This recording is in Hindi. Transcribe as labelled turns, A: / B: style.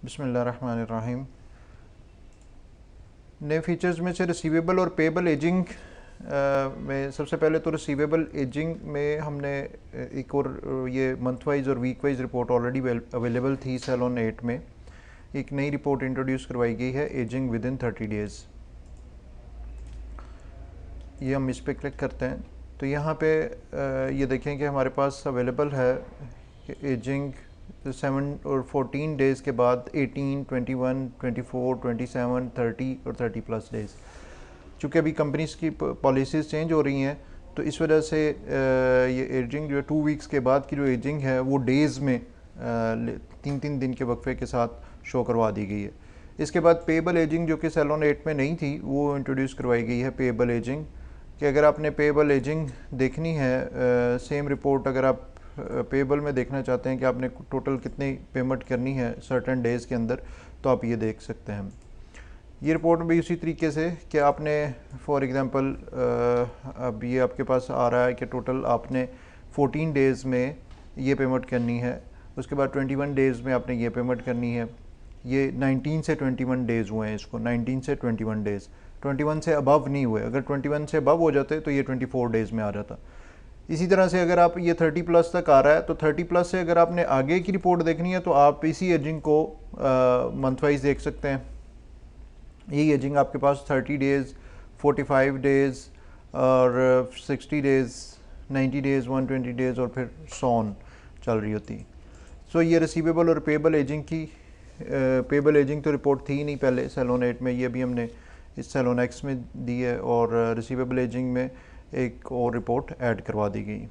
A: बिस्मिल्लाहिर्रहमानिर्रहीम। नए फीचर्स में से रिसीवेबल और पेबल एजिंग में सबसे पहले तो रिसीवेबल एजिंग में हमने एक और ये मंथ वाइज और week wise report already available थी सेलोन 8 में। एक नई रिपोर्ट इंट्रोड्यूस करवाई गई है एजिंग विद इन 30 डेज़। ये हम इस पर क्लिक करते हैं तो यहाँ पे ये देखें कि हमारे पास अवेलेबल है एजिंग 7 और 14 डेज़ के बाद 18, 21, 24, 27, 30 और 30 प्लस डेज़। चूँकि अभी कंपनीज की पॉलिसीज़ चेंज हो रही हैं तो इस वजह से ये एजिंग जो है 2 वीक्स के बाद की जो एजिंग है वो डेज़ में 3-3 दिन के वक्फे के साथ शो करवा दी गई है। इसके बाद पेबल एजिंग जो कि सेलोन 8 में नहीं थी वो इंट्रोड्यूस करवाई गई है। पेबल एजिंग कि अगर आपने पेबल एजिंग देखनी है, सेम रिपोर्ट अगर आप पेबल में देखना चाहते हैं कि आपने टोटल कितनी पेमेंट करनी है सर्टेन डेज़ के अंदर, तो आप ये देख सकते हैं। ये रिपोर्ट भी उसी तरीके से कि आपने फॉर एग्ज़ाम्पल अब ये आपके पास आ रहा है कि टोटल आपने 14 डेज़ में ये पेमेंट करनी है, उसके बाद 21 डेज़ में आपने ये पेमेंट करनी है। ये 19 से 21 डेज़ हुए हैं, इसको 19 से 21 डेज़, 21 से अबव नहीं हुए। अगर 21 से अबव हो जाते तो ये 24 डेज़ में आ जाता। इसी तरह से अगर आप ये 30 प्लस तक आ रहा है तो 30 प्लस से अगर आपने आगे की रिपोर्ट देखनी है तो आप इसी एजिंग को मंथ वाइज देख सकते हैं। यही एजिंग आपके पास 30 डेज़, 45 डेज़ और 60 डेज़, 90 डेज़, 120 डेज़ और फिर सॉन चल रही होती। सो ये रिसीवेबल और पेबल एजिंग की पेबल एजिंग तो रिपोर्ट थी नहीं पहले सेलोन 8 में, ये भी हमने इस सेलोन एक्स में दी है और रिसीवेबल एजिंग में एक और रिपोर्ट ऐड करवा दी गई।